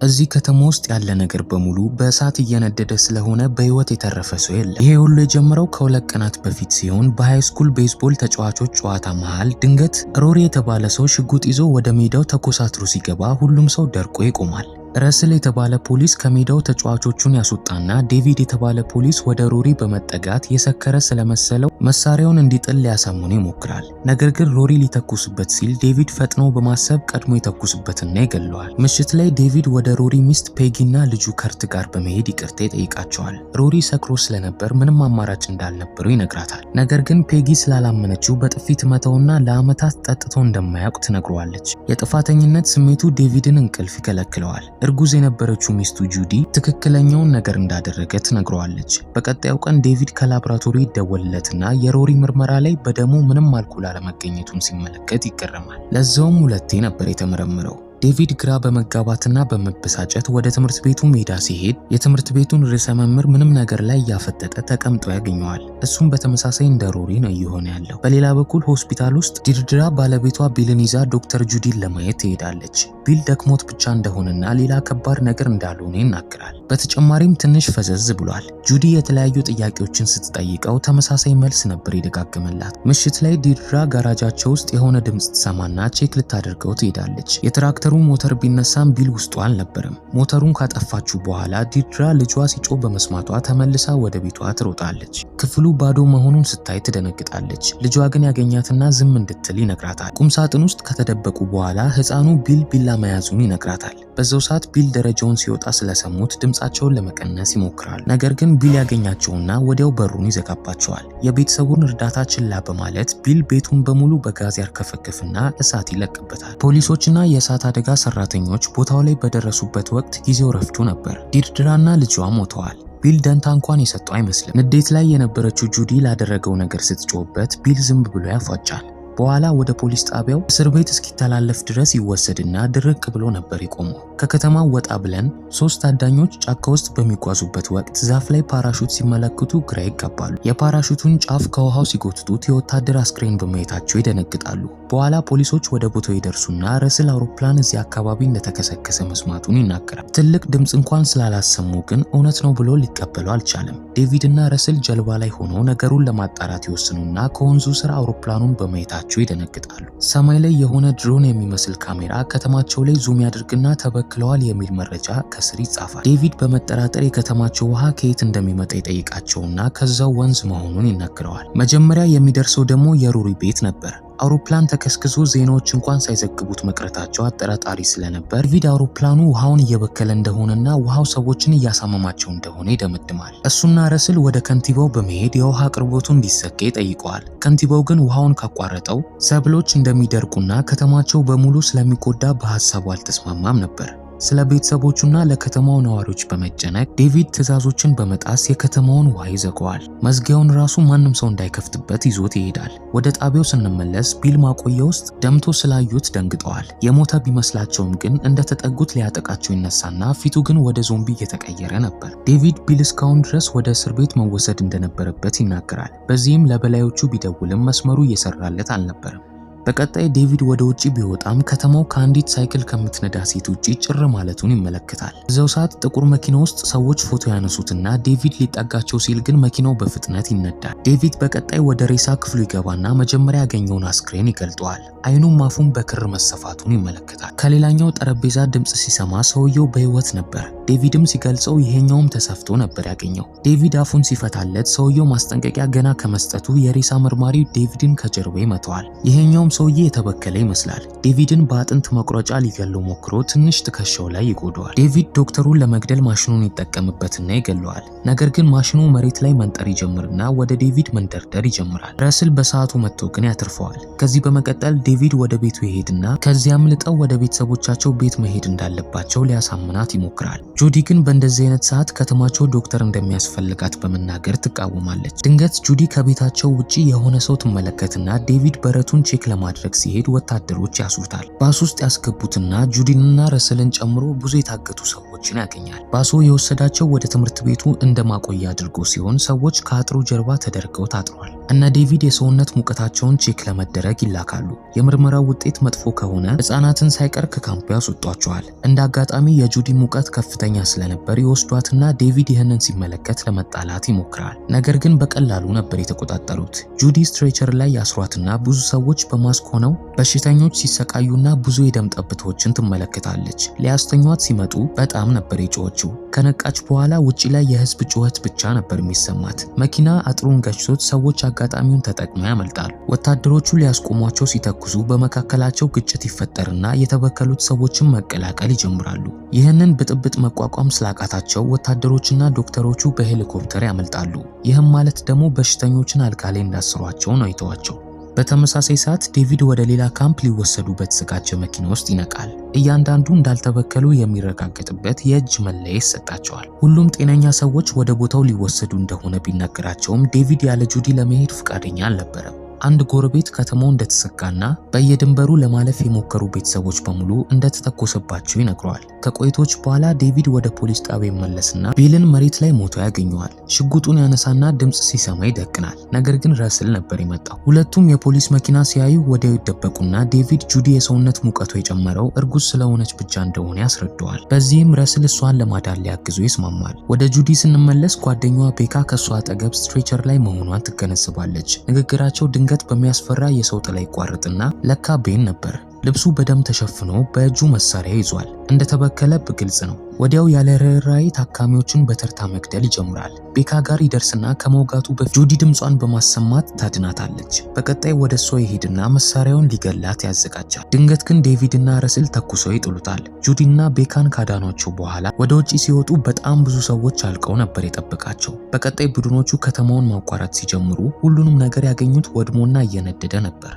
እዚህ ከተማ ውስጥ ያለ ነገር በሙሉ በእሳት እየነደደ ስለሆነ በህይወት የተረፈ ሰው የለም። ይሄ ሁሉ የጀመረው ከሁለት ቀናት በፊት ሲሆን በሃይ ስኩል ቤዝቦል ተጫዋቾች ጨዋታ መሃል ድንገት ሮሪ የተባለ ሰው ሽጉጥ ይዞ ወደ ሜዳው ተኮሳትሮ ሲገባ ሁሉም ሰው ደርቆ ይቆማል። ረስል የተባለ ፖሊስ ከሜዳው ተጫዋቾቹን ያስወጣና ዴቪድ የተባለ ፖሊስ ወደ ሮሪ በመጠጋት የሰከረ ስለመሰለው መሳሪያውን እንዲጥል ሊያሳምኑ ይሞክራል። ነገር ግን ሮሪ ሊተኩስበት ሲል ዴቪድ ፈጥኖ በማሰብ ቀድሞ ይተኩስበትና ይገለዋል። ምሽት ላይ ዴቪድ ወደ ሮሪ ሚስት ፔጊና ልጁ ከርት ጋር በመሄድ ይቅርታ ይጠይቃቸዋል። ሮሪ ሰክሮ ስለነበር ምንም አማራጭ እንዳልነበረው ይነግራታል። ነገር ግን ፔጊ ስላላመነችው በጥፊ ትመታውና ለዓመታት ጠጥቶ እንደማያውቅ ትነግረዋለች። የጥፋተኝነት ስሜቱ ዴቪድን እንቅልፍ ይከለክለዋል። እርጉዝ የነበረችው ሚስቱ ጁዲ ትክክለኛውን ነገር እንዳደረገ ትነግረዋለች። በቀጣዩ ቀን ዴቪድ ከላብራቶሪ ይደወልለትና የሮሪ ምርመራ ላይ በደሙ ምንም አልኮል አለመገኘቱን ሲመለከት ይገረማል። ለዛውም ሁለቴ ነበር የተመረመረው። ዴቪድ ግራ በመጋባትና በመበሳጨት ወደ ትምህርት ቤቱ ሜዳ ሲሄድ የትምህርት ቤቱን ርዕሰ መምህር ምንም ነገር ላይ እያፈጠጠ ተቀምጦ ያገኘዋል። እሱም በተመሳሳይ እንደ ሮሪ ነው እየሆነ ያለው። በሌላ በኩል ሆስፒታል ውስጥ ዲርድራ ባለቤቷ ቢልን ይዛ ዶክተር ጁዲን ለማየት ትሄዳለች። ቢል ደክሞት ብቻ እንደሆነና ሌላ ከባድ ነገር እንዳልሆነ ይናገራል። በተጨማሪም ትንሽ ፈዘዝ ብሏል። ጁዲ የተለያዩ ጥያቄዎችን ስትጠይቀው ተመሳሳይ መልስ ነበር የደጋገመላት። ምሽት ላይ ዲርድራ ጋራጃቸው ውስጥ የሆነ ድምጽ ትሰማና ቼክ ልታደርገው ትሄዳለች። የትራክተሩ ሞተር ቢነሳም ቢል ውስጡ አልነበረም። ሞተሩን ካጠፋችው በኋላ ዲርድራ ልጇ ሲጮህ በመስማቷ ተመልሳ ወደ ቤቷ ትሮጣለች። ክፍሉ ባዶ መሆኑን ስታይ ትደነግጣለች። ልጇ ግን ያገኛትና ዝም እንድትል ይነግራታል። ቁምሳጥን ውስጥ ከተደበቁ በኋላ ህፃኑ ቢላ መያዙን ይነግራታል። በዛው ሰዓት ቢል ደረጃውን ሲወጣ ስለሰሙት ድምጻቸውን ለመቀነስ ይሞክራል። ነገር ግን ቢል ያገኛቸውና ወዲያው በሩን ይዘጋባቸዋል። የቤተሰቡን እርዳታ ችላ በማለት ቢል ቤቱን በሙሉ በጋዝ ያርከፈክፍና እሳት ይለቅበታል። ፖሊሶችና የእሳት አደጋ ሰራተኞች ቦታው ላይ በደረሱበት ወቅት ጊዜው ረፍዶ ነበር። ዲርድራና ልጇ ሞተዋል። ቢል ደንታ እንኳን የሰጠው አይመስልም። ንዴት ላይ የነበረችው ጁዲ ላደረገው ነገር ስትጮህበት ቢል ዝም ብሎ ያፏጫል። በኋላ ወደ ፖሊስ ጣቢያው እስር ቤት እስኪተላለፍ ድረስ ይወሰድና ድርቅ ብሎ ነበር የቆመው። ከከተማው ወጣ ብለን ሶስት ታዳኞች ጫካ ውስጥ በሚጓዙበት ወቅት ዛፍ ላይ ፓራሹት ሲመለከቱ ግራ ይጋባሉ። የፓራሹቱን ጫፍ ከውሃው ሲጎትቱት የወታደር አስክሬን በማየታቸው ይደነግጣሉ። በኋላ ፖሊሶች ወደ ቦታው ይደርሱና ረስል አውሮፕላን እዚህ አካባቢ እንደተከሰከሰ መስማቱን ይናገራል። ትልቅ ድምጽ እንኳን ስላላሰሙ ግን እውነት ነው ብሎ ሊቀበለው አልቻለም። ዴቪድና ረስል ጀልባ ላይ ሆነው ነገሩን ለማጣራት ይወስኑና ከወንዙ ስር አውሮፕላኑን በማየታቸው ይደነግጣሉ። ሰማይ ላይ የሆነ ድሮን የሚመስል ካሜራ ከተማቸው ላይ ዙም ያደርግና ተበክለዋል የሚል መረጃ ከስር ይጻፋል። ዴቪድ በመጠራጠር የከተማቸው ውሃ ከየት እንደሚመጣ ይጠይቃቸውና ከዛው ወንዝ መሆኑን ይነግረዋል። መጀመሪያ የሚደርሰው ደግሞ የሮሪ ቤት ነበር። አውሮፕላን ተከስክሶ ዜናዎች እንኳን ሳይዘግቡት መቅረታቸው አጠራጣሪ ስለነበር ዴቪድ አውሮፕላኑ ውሃውን እየበከለ እንደሆነና ውሃው ሰዎችን እያሳመማቸው እንደሆነ ይደመድማል። እሱና ረስል ወደ ከንቲባው በመሄድ የውሃ አቅርቦቱ እንዲዘጋ ይጠይቀዋል። ከንቲባው ግን ውሃውን ካቋረጠው ሰብሎች እንደሚደርቁና ከተማቸው በሙሉ ስለሚጎዳ በሀሳቡ አልተስማማም ነበር። ስለ ቤተሰቦቹና ለከተማው ነዋሪዎች በመጨነቅ ዴቪድ ትዕዛዞችን በመጣስ የከተማውን ውሃ ይዘጋዋል። መዝጊያውን ራሱ ማንም ሰው እንዳይከፍትበት ይዞት ይሄዳል። ወደ ጣቢያው ስንመለስ ቢል ማቆያ ውስጥ ደምቶ ስላዩት ደንግጠዋል። የሞተ ቢመስላቸውም ግን እንደተጠጉት ሊያጠቃቸው ይነሳና ፊቱ ግን ወደ ዞምቢ እየተቀየረ ነበር። ዴቪድ ቢል እስካሁን ድረስ ወደ እስር ቤት መወሰድ እንደነበረበት ይናገራል። በዚህም ለበላዮቹ ቢደውልም መስመሩ እየሰራለት አልነበረም። በቀጣይ ዴቪድ ወደ ውጪ ቢወጣም ከተማው ከአንዲት ሳይክል ከምትነዳ ሴት ውጪ ጭር ማለቱን ይመለከታል። በዛው ሰዓት ጥቁር መኪና ውስጥ ሰዎች ፎቶ ያነሱትና ዴቪድ ሊጠጋቸው ሲል ግን መኪናው በፍጥነት ይነዳል። ዴቪድ በቀጣይ ወደ ሬሳ ክፍሉ ይገባና መጀመሪያ ያገኘውን አስክሬን ይገልጠዋል። አይኑም አፉም በክር መሰፋቱን ይመለከታል። ከሌላኛው ጠረጴዛ ድምጽ ሲሰማ ሰውየው በህይወት ነበር። ዴቪድም ሲገልጸው ይሄኛውም ተሰፍቶ ነበር ያገኘው። ዴቪድ አፉን ሲፈታለት ሰውየው ማስጠንቀቂያ ገና ከመስጠቱ የሬሳ መርማሪው ዴቪድን ከጀርባ ይመታዋል። ይሄኛውም ሰውዬ የተበከለ ይመስላል። ዴቪድን በአጥንት መቁረጫ ሊገለው ሞክሮ ትንሽ ትከሻው ላይ ይጎዳዋል። ዴቪድ ዶክተሩን ለመግደል ማሽኑን ይጠቀምበትና ይገለዋል። ነገር ግን ማሽኑ መሬት ላይ መንጠር ይጀምርና ወደ ዴቪድ መንደርደር ይጀምራል። ረስል በሰዓቱ መጥቶ ግን ያተርፈዋል። ከዚህ በመቀጠል ዴቪድ ወደ ቤቱ ይሄድና ከዚያም ልጠው ወደ ቤተሰቦቻቸው ቤት መሄድ እንዳለባቸው ሊያሳምናት ይሞክራል። ጁዲ ግን በእንደዚህ አይነት ሰዓት ከተማቸው ዶክተር እንደሚያስፈልጋት በመናገር ትቃወማለች። ድንገት ጁዲ ከቤታቸው ውጪ የሆነ ሰው ትመለከትና ዴቪድ በረቱን ቼክ ለማድረግ ሲሄድ ወታደሮች ያስሩታል። ባስ ውስጥ ያስገቡትና ጁዲንና ረስልን ጨምሮ ብዙ የታገቱ ሰዎችን ያገኛል። ባሱ የወሰዳቸው ወደ ትምህርት ቤቱ እንደማቆያ አድርጎ ሲሆን ሰዎች ከአጥሩ ጀርባ ተደርገው ታጥሯል። እነ ዴቪድ የሰውነት ሙቀታቸውን ቼክ ለመደረግ ይላካሉ። የምርመራው ውጤት መጥፎ ከሆነ ህፃናትን ሳይቀር ከካምፑ ያስወጧቸዋል። እንደ አጋጣሚ የጁዲ ሙቀት ከፍተኛ ስለነበር ይወስዷትና ዴቪድ ይህንን ሲመለከት ለመጣላት ይሞክራል። ነገር ግን በቀላሉ ነበር የተቆጣጠሩት። ጁዲ ስትሬቸር ላይ ያስሯትና ብዙ ሰዎች በማስክ ሆነው በሽተኞች ሲሰቃዩና ብዙ የደም ጠብታዎችን ትመለከታለች። ሊያስተኟት ሲመጡ በጣም ነበር የጮኸችው። ከነቃች በኋላ ውጪ ላይ የህዝብ ጩኸት ብቻ ነበር የሚሰማት። መኪና አጥሩን ገጭቶት ሰዎች አጋጣሚውን ተጠቅመው ያመልጣሉ። ወታደሮቹ ሊያስቆሟቸው ሲተኩሱ በመካከላቸው ግጭት ይፈጠርና የተበከሉት ሰዎችን መቀላቀል ይጀምራሉ። ይህንን ብጥብጥ መቋቋም ስላቃታቸው ወታደሮችና ዶክተሮቹ በሄሊኮፕተር ያመልጣሉ። ይህም ማለት ደግሞ በሽተኞችን አልጋ ላይ እንዳስሯቸው ነው የተዋቸው። በተመሳሳይ ሰዓት ዴቪድ ወደ ሌላ ካምፕ ሊወሰዱ በተዘጋጀ መኪና ውስጥ ይነቃል። እያንዳንዱ እንዳልተበከሉ የሚረጋገጥበት የእጅ መለያ ይሰጣቸዋል። ሁሉም ጤነኛ ሰዎች ወደ ቦታው ሊወሰዱ እንደሆነ ቢነገራቸውም ዴቪድ ያለ ጁዲ ለመሄድ ፈቃደኛ አልነበረም። አንድ ጎረቤት ከተማው እንደተሰጋና በየድንበሩ ለማለፍ የሞከሩ ቤተሰቦች በሙሉ እንደተተኮሰባቸው ይነግረዋል። ከቆይቶች በኋላ ዴቪድ ወደ ፖሊስ ጣቢያ ይመለስና ቢልን መሬት ላይ ሞቶ ያገኘዋል። ሽጉጡን ያነሳና ድምጽ ሲሰማ ይደቅናል። ነገር ግን ረስል ነበር የመጣው። ሁለቱም የፖሊስ መኪና ሲያዩ ወዲያው ይደበቁና ዴቪድ ጁዲ የሰውነት ሙቀቷ የጨመረው እርጉዝ ስለሆነች ብቻ እንደሆነ ያስረዳዋል። በዚህም ረስል እሷን ለማዳን ሊያግዙ ይስማማል። ወደ ጁዲ ስንመለስ ጓደኛዋ ቤካ ከሷ አጠገብ ስትሬቸር ላይ መሆኗን ትገነዘባለች። ንግግራቸው ድንገት በሚያስፈራ የሰው ጥላ ይቋረጥና ለካ ቤን ነበር። ልብሱ በደም ተሸፍኖ በእጁ መሳሪያ ይዟል። እንደተበከለ በግልጽ ነው። ወዲያው ያለ ርህራሄ ታካሚዎችን በተርታ መግደል ይጀምራል። ቤካ ጋር ይደርስና ከመውጋቱ በፊት ጁዲ ድምጿን በማሰማት ታድናታለች። በቀጣይ ወደ እሷ ይሄድና መሳሪያውን ሊገላት ያዘጋጃል። ድንገት ግን ዴቪድና ረስል ተኩሰው ይጥሉታል። ጁዲና ቤካን ካዳኗቸው በኋላ ወደ ውጪ ሲወጡ በጣም ብዙ ሰዎች አልቀው ነበር የጠበቃቸው። በቀጣይ ቡድኖቹ ከተማውን ማቋረጥ ሲጀምሩ ሁሉንም ነገር ያገኙት ወድሞና እየነደደ ነበር።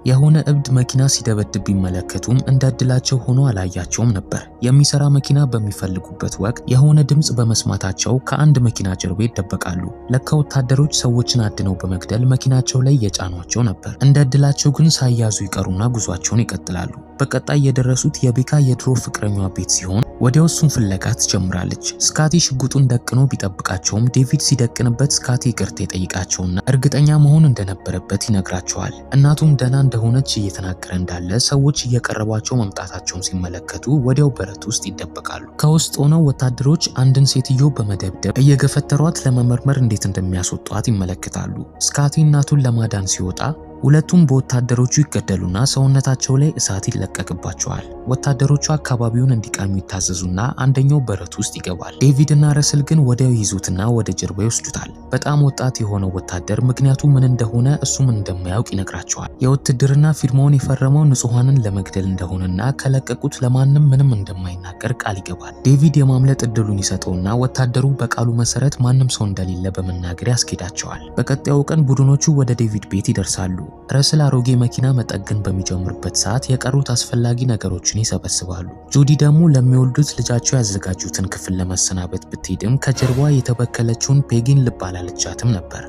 የሆነ እብድ መኪና ሲደበድብ ቢመለከቱም እንዳድላቸው ሆኖ አላያቸውም ነበር። የሚሰራ መኪና በሚፈልጉበት ወቅት የሆነ ድምጽ በመስማታቸው ከአንድ መኪና ጀርባ ይደበቃሉ። ለካ ወታደሮች ሰዎችን አድነው በመግደል መኪናቸው ላይ የጫኗቸው ነበር። እንዳድላቸው ግን ሳይያዙ ይቀሩና ጉዟቸውን ይቀጥላሉ። በቀጣይ የደረሱት የቤካ የድሮ ፍቅረኛዋ ቤት ሲሆን ወዲያው እሱን ፍለጋ ትጀምራለች። ስካቲ ሽጉጡን ደቅኖ ቢጠብቃቸውም ዴቪድ ሲደቅንበት ስካቲ ይቅርታ ይጠይቃቸውና እርግጠኛ መሆን እንደነበረበት ይነግራቸዋል። እናቱም ደህና እንደሆነች እየተናገረ እንዳለ ሰዎች እየቀረቧቸው መምጣታቸውን ሲመለከቱ ወዲያው በረት ውስጥ ይደበቃሉ። ከውስጥ ሆነው ወታደሮች አንድን ሴትዮ በመደብደብ እየገፈተሯት ለመመርመር እንዴት እንደሚያስወጧት ይመለከታሉ። ስካቲ እናቱን ለማዳን ሲወጣ ሁለቱም በወታደሮቹ ይገደሉና ሰውነታቸው ላይ እሳት ይለቀቅባቸዋል። ወታደሮቹ አካባቢውን እንዲቃኙ ይታዘዙና አንደኛው በረት ውስጥ ይገባል። ዴቪድ እና ረስል ግን ወዲያው ይዙትና ወደ ጀርባ ይወስዱታል። በጣም ወጣት የሆነው ወታደር ምክንያቱ ምን እንደሆነ እሱም እንደማያውቅ ይነግራቸዋል። የውትድርና ፊርማውን የፈረመው ንጹሃንን ለመግደል እንደሆነና ከለቀቁት ለማንም ምንም እንደማይናገር ቃል ይገባል። ዴቪድ የማምለጥ እድሉን ይሰጠውና ወታደሩ በቃሉ መሰረት ማንም ሰው እንደሌለ በመናገር ያስኬዳቸዋል። በቀጣዩ ቀን ቡድኖቹ ወደ ዴቪድ ቤት ይደርሳሉ። ረስል አሮጌ መኪና መጠገን በሚጀምርበት ሰዓት የቀሩት አስፈላጊ ነገሮችን ይሰበስባሉ። ጁዲ ደግሞ ለሚወልዱት ልጃቸው ያዘጋጁትን ክፍል ለመሰናበት ብትሄድም ከጀርባዋ የተበከለችውን ፔጊን ልብ አላለቻትም ነበር።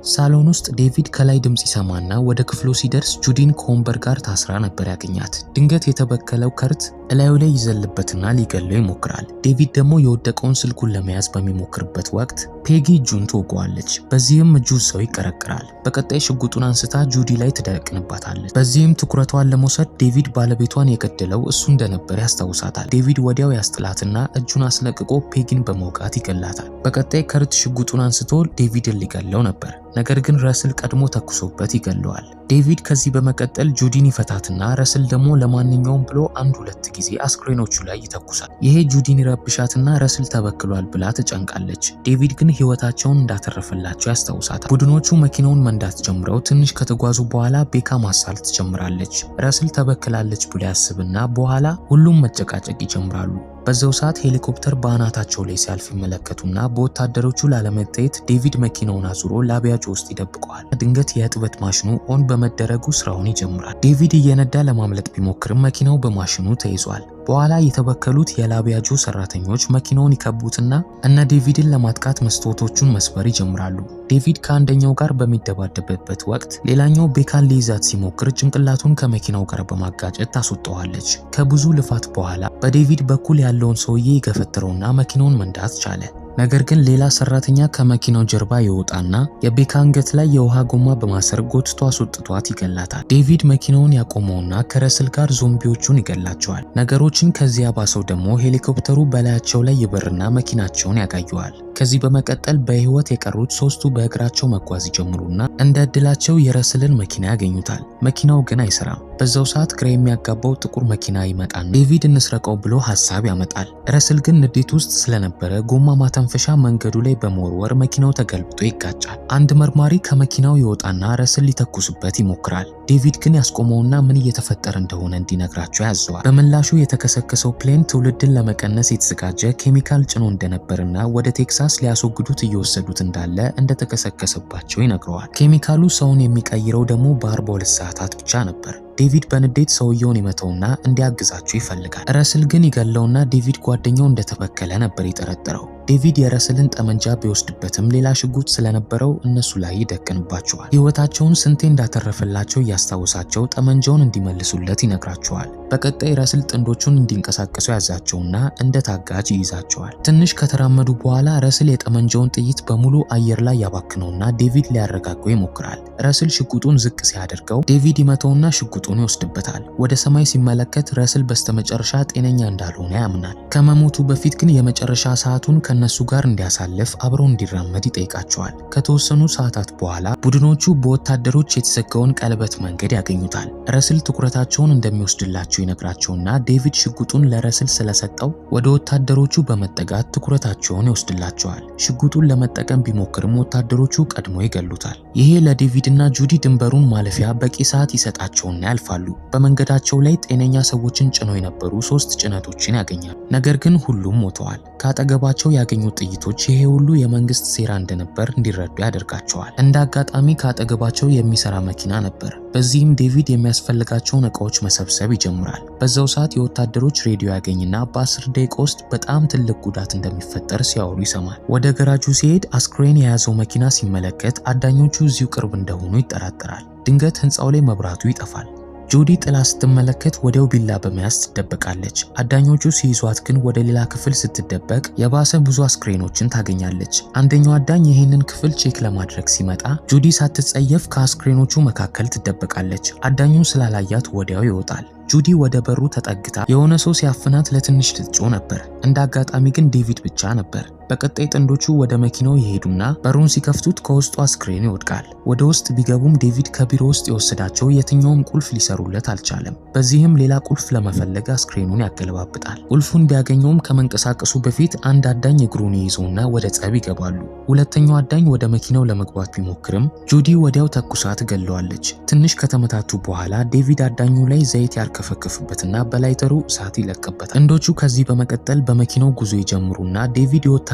ሳሎን ውስጥ ዴቪድ ከላይ ድምጽ ይሰማና ወደ ክፍሉ ሲደርስ ጁዲን ከወንበር ጋር ታስራ ነበር ያገኛት። ድንገት የተበከለው ከርት እላዩ ላይ ይዘልበትና ሊገለው ይሞክራል። ዴቪድ ደግሞ የወደቀውን ስልኩን ለመያዝ በሚሞክርበት ወቅት ፔጊ እጁን ትወጋዋለች። በዚህም እጁ ሰው ይቀረቅራል። በቀጣይ ሽጉጡን አንስታ ጁዲ ላይ ትደቅንባታለች። በዚህም ትኩረቷን ለመውሰድ ዴቪድ ባለቤቷን የገደለው እሱ እንደነበር ያስታውሳታል። ዴቪድ ወዲያው ያስጥላትና እጁን አስለቅቆ ፔጊን በመውጋት ይገላታል። በቀጣይ ከርት ሽጉጡን አንስቶ ዴቪድን ሊገለው ነበር። ነገር ግን ረስል ቀድሞ ተኩሶበት ይገለዋል። ዴቪድ ከዚህ በመቀጠል ጁዲን ይፈታትና ረስል ደግሞ ለማንኛውም ብሎ አንድ ሁለት ጊዜ አስክሬኖቹ ላይ ይተኩሳል። ይሄ ጁዲን ይረብሻትና ረስል ተበክሏል ብላ ትጨንቃለች። ዴቪድ ግን ህይወታቸውን እንዳተረፈላቸው ያስታውሳታል። ቡድኖቹ መኪናውን መንዳት ጀምረው ትንሽ ከተጓዙ በኋላ ቤካ ማሳል ትጀምራለች። ረስል ተበክላለች ብሎ ያስብና በኋላ ሁሉም መጨቃጨቅ ይጀምራሉ። በዛው ሰዓት ሄሊኮፕተር በአናታቸው ላይ ሲያልፍ ይመለከቱና በወታደሮቹ ላለመታየት ዴቪድ መኪናውን አዙሮ ላቢያጆ ውስጥ ይደብቀዋል። ድንገት የእጥበት ማሽኑ ኦን በመደረጉ ስራውን ይጀምራል። ዴቪድ እየነዳ ለማምለጥ ቢሞክርም መኪናው በማሽኑ ተይዟል። በኋላ የተበከሉት የላቢያጆ ሰራተኞች መኪናውን ይከቡትና እነ ዴቪድን ለማጥቃት መስታወቶቹን መስበር ይጀምራሉ። ዴቪድ ከአንደኛው ጋር በሚደባደብበት ወቅት ሌላኛው ቤካን ሊይዛት ሲሞክር ጭንቅላቱን ከመኪናው ጋር በማጋጨት ታስወጣዋለች። ከብዙ ልፋት በኋላ በዴቪድ በኩል ያለውን ሰውዬ ይገፈትረውና መኪናውን መንዳት ቻለ። ነገር ግን ሌላ ሰራተኛ ከመኪናው ጀርባ ይወጣና የቤካ አንገት ላይ የውሃ ጎማ በማሰር ጎትቶ አስወጥቷት ይገላታል። ዴቪድ መኪናውን ያቆመውና ከረስል ጋር ዞምቢዎቹን ይገላቸዋል። ነገሮችን ከዚያ ባሰው ደግሞ ሄሊኮፕተሩ በላያቸው ላይ ይበርና መኪናቸውን ያጋየዋል። ከዚህ በመቀጠል በህይወት የቀሩት ሶስቱ በእግራቸው መጓዝ ይጀምሩና እንደ እድላቸው የረስልን መኪና ያገኙታል። መኪናው ግን አይሰራም። በዛው ሰዓት ግራ የሚያጋባው ጥቁር መኪና ይመጣና ዴቪድ እንስረቀው ብሎ ሐሳብ ያመጣል። ረስል ግን ንዴት ውስጥ ስለነበረ ጎማ ማተንፈሻ መንገዱ ላይ በመወርወር መኪናው ተገልብጦ ይጋጫል። አንድ መርማሪ ከመኪናው ይወጣና ረስል ሊተኩስበት ይሞክራል። ዴቪድ ግን ያስቆመውና ምን እየተፈጠረ እንደሆነ እንዲነግራቸው ያዘዋል። በምላሹ የተከሰከሰው ፕሌን ትውልድን ለመቀነስ የተዘጋጀ ኬሚካል ጭኖ እንደነበርና ወደ ቴክሳስ ሊያስወግዱት እየወሰዱት እንዳለ እንደተከሰከሰባቸው ይነግረዋል። ኬሚካሉ ሰውን የሚቀይረው ደግሞ በ42 ሰዓታት ብቻ ነበር። ዴቪድ በንዴት ሰውየውን ይመተውና እንዲያግዛቸው ይፈልጋል። ረስል ግን ይገለውና ዴቪድ ጓደኛው እንደተበከለ ነበር የጠረጠረው። ዴቪድ የረስልን ጠመንጃ ቢወስድበትም ሌላ ሽጉጥ ስለነበረው እነሱ ላይ ይደቅንባቸዋል። ሕይወታቸውን ስንቴ እንዳተረፈላቸው እያስታወሳቸው ጠመንጃውን እንዲመልሱለት ይነግራቸዋል። በቀጣይ ረስል ጥንዶቹን እንዲንቀሳቀሱ ያዛቸውና እንደ ታጋጅ ይይዛቸዋል። ትንሽ ከተራመዱ በኋላ ረስል የጠመንጃውን ጥይት በሙሉ አየር ላይ ያባክነውና ዴቪድ ሊያረጋጋው ይሞክራል። ረስል ሽጉጡን ዝቅ ሲያደርገው ዴቪድ ይመተውና ሽጉጡን ይወስድበታል። ወደ ሰማይ ሲመለከት ረስል በስተመጨረሻ ጤነኛ እንዳልሆነ ያምናል። ከመሞቱ በፊት ግን የመጨረሻ ሰዓቱን ከነሱ ጋር እንዲያሳልፍ አብረው እንዲራመድ ይጠይቃቸዋል። ከተወሰኑ ሰዓታት በኋላ ቡድኖቹ በወታደሮች የተዘጋውን ቀለበት መንገድ ያገኙታል። ረስል ትኩረታቸውን እንደሚወስድላቸው ይነግራቸውና ዴቪድ ሽጉጡን ለረስል ስለሰጠው ወደ ወታደሮቹ በመጠጋት ትኩረታቸውን ይወስድላቸዋል። ሽጉጡን ለመጠቀም ቢሞክርም ወታደሮቹ ቀድሞ ይገሉታል። ይሄ ለዴቪድና ጁዲ ድንበሩን ማለፊያ በቂ ሰዓት ይሰጣቸውና ያልፋሉ። በመንገዳቸው ላይ ጤነኛ ሰዎችን ጭነው የነበሩ 3 ጭነቶችን ያገኛሉ። ነገር ግን ሁሉም ሞተዋል። ካጠገባቸው ያገኙት ጥይቶች ይሄ ሁሉ የመንግስት ሴራ እንደነበር እንዲረዱ ያደርጋቸዋል። እንደ አጋጣሚ ካጠገባቸው የሚሰራ መኪና ነበር። በዚህም ዴቪድ የሚያስፈልጋቸውን እቃዎች መሰብሰብ ይጀምራል። በዛው ሰዓት የወታደሮች ሬዲዮ ያገኝና በ10 ደቂቃ ውስጥ በጣም ትልቅ ጉዳት እንደሚፈጠር ሲያወሩ ይሰማል። ወደ ገራጁ ሲሄድ አስክሬን የያዘው መኪና ሲመለከት አዳኞቹ እዚሁ ቅርብ እንደሆኑ ይጠራጠራል። ድንገት ህንፃው ላይ መብራቱ ይጠፋል። ጁዲ ጥላ ስትመለከት ወዲያው ቢላ በመያዝ ትደበቃለች። አዳኞቹ ሲይዟት ግን ወደ ሌላ ክፍል ስትደበቅ የባሰ ብዙ አስክሬኖችን ታገኛለች። አንደኛው አዳኝ ይህንን ክፍል ቼክ ለማድረግ ሲመጣ ጁዲ ሳትጸየፍ ከአስክሬኖቹ መካከል ትደበቃለች። አዳኙ ስላላያት ወዲያው ይወጣል። ጁዲ ወደ በሩ ተጠግታ የሆነ ሰው ሲያፍናት ለትንሽ ትጮህ ነበር። እንደ አጋጣሚ ግን ዴቪድ ብቻ ነበር። በቀጣይ ጥንዶቹ ወደ መኪናው ይሄዱና በሩን ሲከፍቱት ከውስጡ አስክሬን ይወድቃል። ወደ ውስጥ ቢገቡም ዴቪድ ከቢሮ ውስጥ የወሰዳቸው የትኛውም ቁልፍ ሊሰሩለት አልቻለም። በዚህም ሌላ ቁልፍ ለመፈለግ አስክሬኑን ያገለባብጣል። ቁልፉን ቢያገኘውም ከመንቀሳቀሱ በፊት አንድ አዳኝ እግሩን ይይዘውና ወደ ጸብ ይገባሉ። ሁለተኛው አዳኝ ወደ መኪናው ለመግባት ቢሞክርም ጁዲ ወዲያው ተኩሳ ትገለዋለች። ትንሽ ከተመታቱ በኋላ ዴቪድ አዳኙ ላይ ዘይት ያርከፈክፍበትና በላይተሩ እሳት ይለቅበታል። ጥንዶቹ ከዚህ በመቀጠል በመኪናው ጉዞ ይጀምሩና ዴቪድ የወታደሮቹ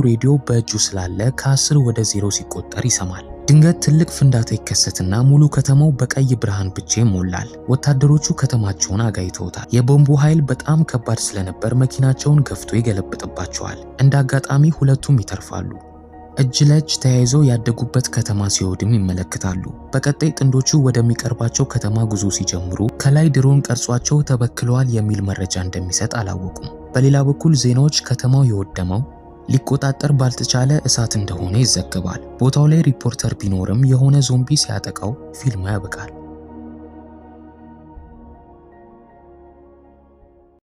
ሬዲዮ በእጁ ስላለ ከ10 ወደ 0 ሲቆጠር ይሰማል። ድንገት ትልቅ ፍንዳታ ይከሰትና ሙሉ ከተማው በቀይ ብርሃን ብቻ ይሞላል። ወታደሮቹ ከተማቸውን አጋይተውታል። የቦምቡ ኃይል በጣም ከባድ ስለነበር መኪናቸውን ገፍቶ ይገለብጥባቸዋል። እንደ አጋጣሚ ሁለቱም ይተርፋሉ። እጅ ለእጅ ተያይዘው ያደጉበት ከተማ ሲወድም ይመለከታሉ። በቀጣይ ጥንዶቹ ወደሚቀርባቸው ከተማ ጉዞ ሲጀምሩ ከላይ ድሮን ቀርጿቸው ተበክለዋል የሚል መረጃ እንደሚሰጥ አላወቁም። በሌላ በኩል ዜናዎች ከተማው የወደመው ሊቆጣጠር ባልተቻለ እሳት እንደሆነ ይዘገባል። ቦታው ላይ ሪፖርተር ቢኖርም የሆነ ዞምቢ ሲያጠቃው ፊልሙ ያበቃል።